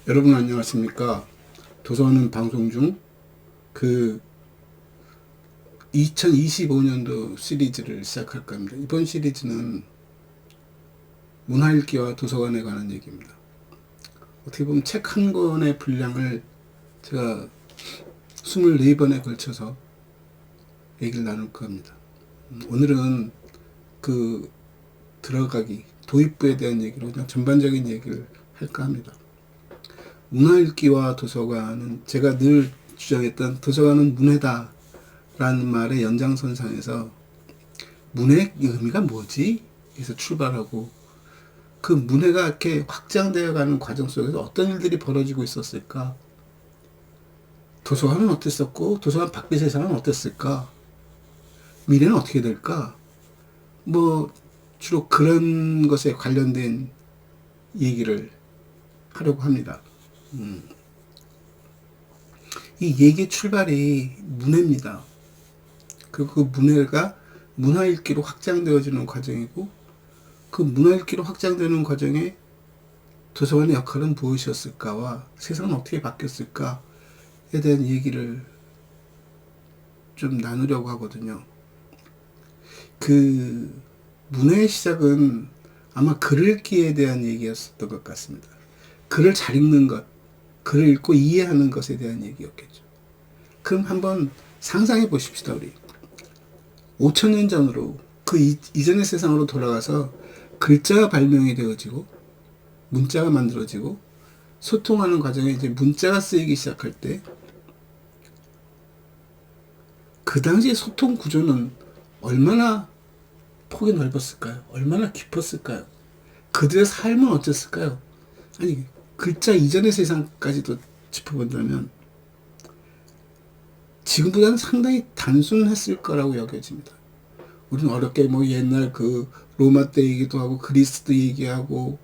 여러분 안녕하십니까? 도서관은 방송 중 2025년도 시리즈를 시작할까 합니다. 이번 시리즈는 문화읽기와 도서관에 관한 얘기입니다. 어떻게 보면 책 한 권의 분량을 제가 24번에 걸쳐서 얘기를 나눌 겁니다. 오늘은 도입부에 대한 얘기로 그냥 전반적인 얘기를 할까 합니다. 문화읽기와 도서관은 제가 늘 주장했던 도서관은 문해다 라는 말의 연장선상에서 문해의 의미가 뭐지? 에서 출발하고 그 문해가 이렇게 확장되어 가는 과정 속에서 어떤 일들이 벌어지고 있었을까? 도서관은 어땠었고 도서관 밖의 세상은 어땠을까? 미래는 어떻게 될까? 주로 그런 것에 관련된 얘기를 하려고 합니다. 이 얘기의 출발이 문해입니다. 그리고 그 문해가 문화읽기로 확장되어지는 과정이고 그 문화읽기로 확장되는 과정에 도서관의 역할은 무엇이었을까와 세상은 어떻게 바뀌었을까에 대한 얘기를 좀 나누려고 하거든요. 그 문해의 시작은 아마 글 읽기에 대한 얘기였었던 것 같습니다. 글을 잘 읽는 것, 글을 읽고 이해하는 것에 대한 얘기였겠죠. 그럼 한번 상상해 보십시다. 우리 5,000년 전으로 그 이전의 세상으로 돌아가서 글자가 발명이 되어지고 문자가 만들어지고 소통하는 과정에 이제 문자가 쓰이기 시작할 때 그 당시의 소통 구조는 얼마나 폭이 넓었을까요? 얼마나 깊었을까요? 그들의 삶은 어땠을까요? 아니, 글자 이전의 세상까지도 짚어본다면 지금보다는 상당히 단순했을 거라고 여겨집니다. 우리는 어렵게 옛날 로마 때 얘기도 하고 그리스 때 얘기하고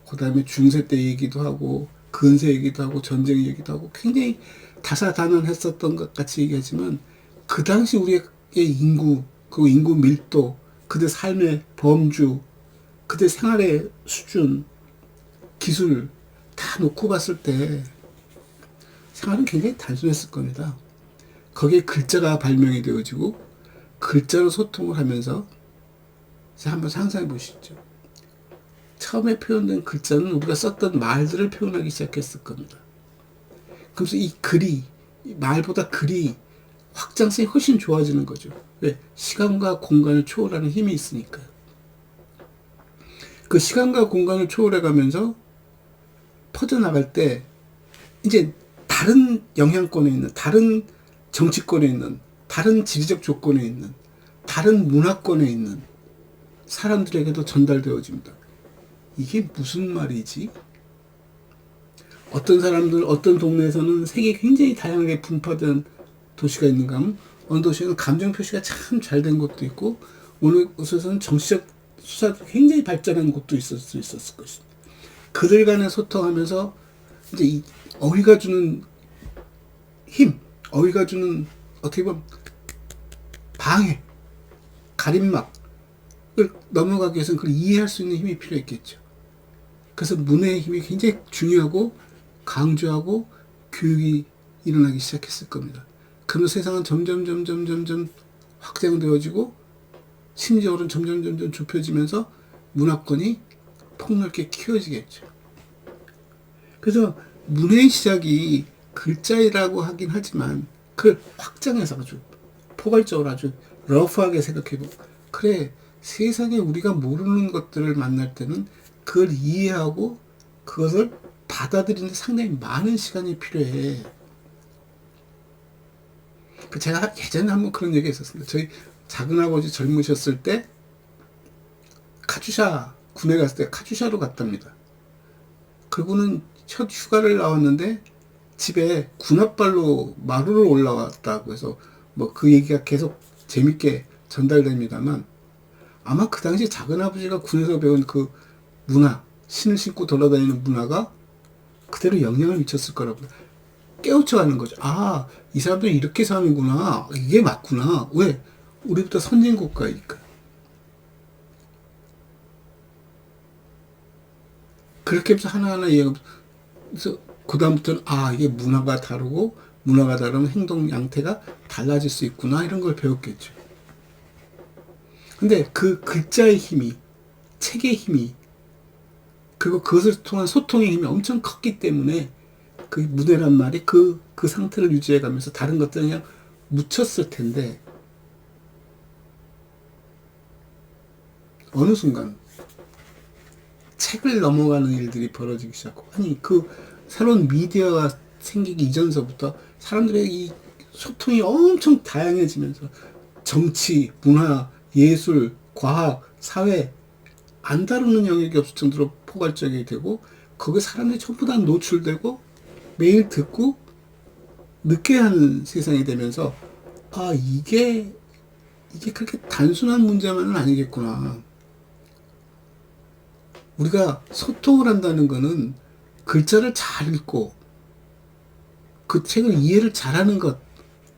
그 다음에 중세 때 얘기도 하고 근세 얘기도 하고 전쟁 얘기도 하고 굉장히 다사다난했었던 것 같이 얘기하지만 그 당시 우리의 인구, 그 인구 밀도, 그들 삶의 범주, 그들 생활의 수준, 기술 다 놓고 봤을 때 생활은 굉장히 단순했을 겁니다. 거기에 글자가 발명이 되어지고 글자로 소통을 하면서 한번 상상해 보시죠. 처음에 표현된 글자는 우리가 썼던 말들을 표현하기 시작했을 겁니다. 그래서 이 말보다 글이 확장성이 훨씬 좋아지는 거죠. 왜? 시간과 공간을 초월하는 힘이 있으니까요. 그 시간과 공간을 초월해 가면서 퍼져나갈 때 이제 다른 영향권에 있는, 다른 정치권에 있는, 다른 지리적 조건에 있는, 다른 문화권에 있는 사람들에게도 전달되어집니다. 이게 무슨 말이지? 어떤 사람들, 어떤 동네에서는 색이 굉장히 다양하게 분포된 도시가 있는가 하면 어느 도시는 감정 표시가 참 잘 된 곳도 있고 어느 곳에서는 정치적 수사도 굉장히 발전한 곳도 있을 수 있었을 것입니다. 그들 간에 소통하면서 이제 이 어휘가 주는 힘, 어휘가 주는 어떻게 보면 방해, 가림막을 넘어가기 위해서는 그걸 이해할 수 있는 힘이 필요했겠죠. 그래서 문해의 힘이 굉장히 중요하고 강조하고 교육이 일어나기 시작했을 겁니다. 그러면서 세상은 점점 확장되어지고 심지어는 점점 좁혀지면서 문화권이 폭넓게 키워지겠죠. 그래서 문해의 시작이 글자라고 하긴 하지만 그걸 확장해서 아주 포괄적으로 아주 러프하게 생각해보고 그래, 세상에 우리가 모르는 것들을 만날 때는 그걸 이해하고 그것을 받아들이는데 상당히 많은 시간이 필요해. 제가 예전에 한번 그런 얘기 했었습니다. 저희 작은아버지 젊으셨을 때 카투샤 군에 갔을 때 카투샤로 갔답니다. 그리고는 첫 휴가를 나왔는데 집에 군홧발로 마루를 올라왔다고 해서 그 얘기가 계속 재밌게 전달됩니다만 아마 그 당시 작은아버지가 군에서 배운 그 문화, 신을 신고 돌아다니는 문화가 그대로 영향을 미쳤을 거라고 깨우쳐가는 거죠. 아, 이 사람들이 이렇게 사는구나. 이게 맞구나. 왜? 우리부터 선진국가니까. 그렇게 해서 하나하나 이해하면서 그다음부터는 이게 문화가 다르고 문화가 다르면 행동 양태가 달라질 수 있구나 이런 걸 배웠겠죠. 근데 그 글자의 힘이 책의 힘이 그리고 그것을 통한 소통의 힘이 엄청 컸기 때문에 그 문해란 말이 그 상태를 유지해 가면서 다른 것들은 그냥 묻혔을 텐데 어느 순간 책을 넘어가는 일들이 벌어지기 시작하고 아니 그 새로운 미디어가 생기기 이전서부터 사람들의 이 소통이 엄청 다양해지면서 정치, 문화, 예술, 과학, 사회 안 다루는 영역이 없을 정도로 포괄적이 되고 거기에 사람들이 전부 다 노출되고 매일 듣고 늦게 하는 세상이 되면서 이게 그렇게 단순한 문제만은 아니겠구나. 우리가 소통을 한다는 거는 글자를 잘 읽고 그 책을 이해를 잘하는 것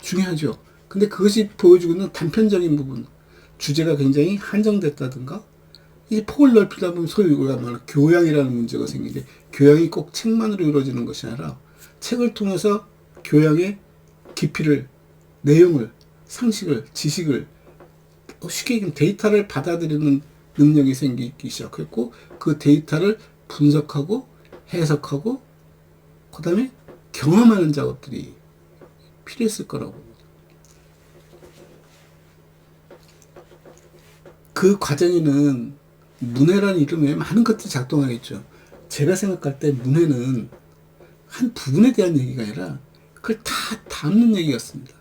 중요하죠. 근데 그것이 보여주고 있는 단편적인 부분, 주제가 굉장히 한정됐다든가 이 폭을 넓히다 보면 소위 우리가 말하는 교양이라는 문제가 생기는데 교양이 꼭 책만으로 이루어지는 것이 아니라 책을 통해서 교양의 깊이를, 내용을, 상식을, 지식을 쉽게 얘기하면 데이터를 받아들이는 능력이 생기기 시작했고 그 데이터를 분석하고 해석하고 그 다음에 경험하는 작업들이 필요했을 거라고 봅니다. 그 과정에는 문해라는 이름에 많은 것들이 작동하겠죠. 제가 생각할 때 문해는 한 부분에 대한 얘기가 아니라 그걸 다 담는 얘기였습니다.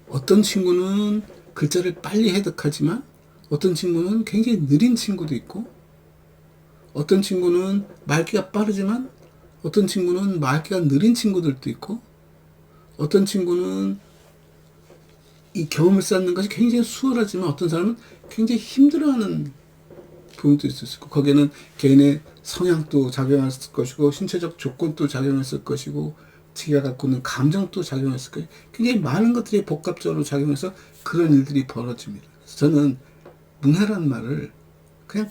어떤 친구는 글자를 빨리 해득하지만 어떤 친구는 굉장히 느린 친구도 있고 어떤 친구는 말귀가 빠르지만 어떤 친구는 말귀가 느린 친구들도 있고 어떤 친구는 이 경험을 쌓는 것이 굉장히 수월하지만 어떤 사람은 굉장히 힘들어하는 부분도 있을 수 있고 거기에는 개인의 성향도 작용했을 것이고 신체적 조건도 작용했을 것이고 자기가 갖고 있는 감정도 작용했을 것이고 굉장히 많은 것들이 복합적으로 작용해서 그런 일들이 벌어집니다. 저는 문화란 말을 그냥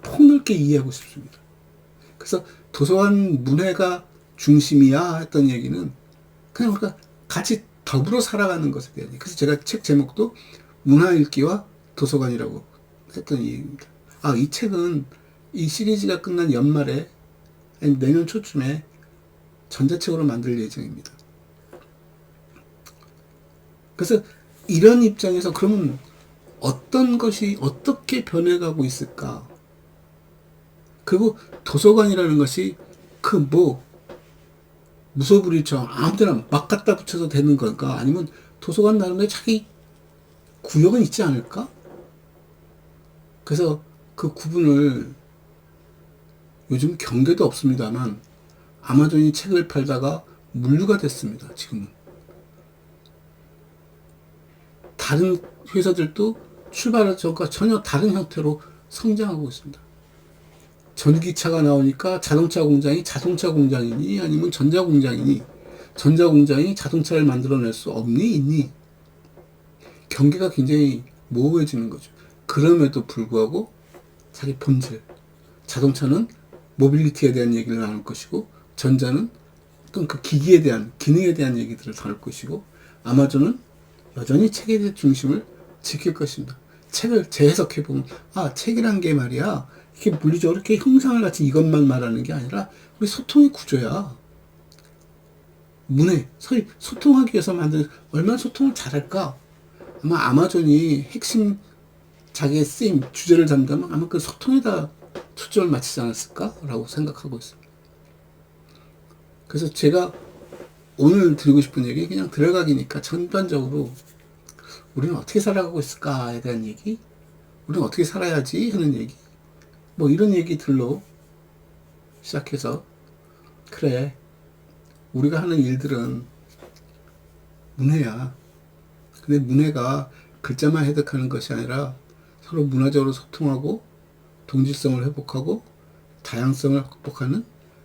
폭넓게 이해하고 싶습니다. 그래서 도서관 문해가 중심이야 했던 얘기는 그냥 우리가 같이 더불어 살아가는 것에 대한 얘기. 그래서 제가 책 제목도 문화 읽기와 도서관이라고 했던 얘기입니다. 이 책은 이 시리즈가 끝난 연말에 아니 내년 초쯤에 전자책으로 만들 예정입니다. 그래서 이런 입장에서 그러면 어떤 것이 어떻게 변해가고 있을까? 그리고 도서관이라는 것이 무소불위처럼 아무데나 막 갖다 붙여서 되는 걸까? 아니면 도서관 나름의 자기 구역은 있지 않을까? 그래서 그 구분을 요즘 경계도 없습니다만 아마존이 책을 팔다가 물류가 됐습니다. 지금은. 다른 회사들도 출발할 전과 전혀 다른 형태로 성장하고 있습니다. 전기차가 나오니까 자동차 공장이 자동차 공장이니 아니면 전자 공장이니 전자 공장이 자동차를 만들어낼 수 없니 있니 경계가 굉장히 모호해지는 거죠. 그럼에도 불구하고 자기 본질 자동차는 모빌리티에 대한 얘기를 나눌 것이고 전자는 어떤 그 기기에 대한 기능에 대한 얘기들을 다룰 것이고 아마존은 여전히 책에 대한 중심을 지킬 것입니다. 책을 재해석해보면 책이란 게 말이야 이렇게 물리적으로 이렇게 형상을 같이 이것만 말하는 게 아니라 우리 소통의 구조야. 문해, 소위 소통하기 위해서 만든 얼마나 소통을 잘할까? 아마 아마존이 핵심 자기의 쓰임, 주제를 잡는다면 아마 그 소통에다 초점을 맞추지 않았을까라고 생각하고 있습니다. 그래서 제가 오늘 드리고 싶은 얘기 그냥 들어가기니까 전반적으로 우리는 어떻게 살아가고 있을까에 대한 얘기, 우리는 어떻게 살아야지 하는 얘기, 이런 얘기들로 시작해서 그래 우리가 하는 일들은 문해야. 근데 문해가 글자만 해석하는 것이 아니라 서로 문화적으로 소통하고 동질성을 회복하고 다양성을 극복하는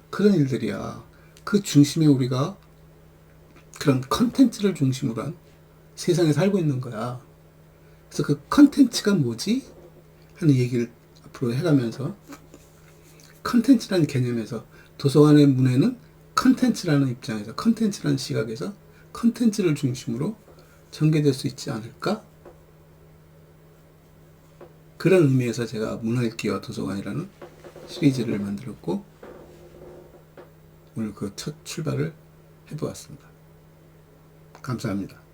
그런 일들이야. 그 중심에 우리가 그런 컨텐츠를 중심으로 한 세상에 살고 있는 거야. 그래서 그 컨텐츠가 뭐지? 하는 얘기를 앞으로 해가면서 컨텐츠라는 개념에서 도서관의 문에는 컨텐츠라는 입장에서, 컨텐츠라는 시각에서 컨텐츠를 중심으로 전개될 수 있지 않을까? 그런 의미에서 제가 문화일기와 도서관이라는 시리즈를 만들었고 오늘 그 첫 출발을 해보았습니다. 감사합니다.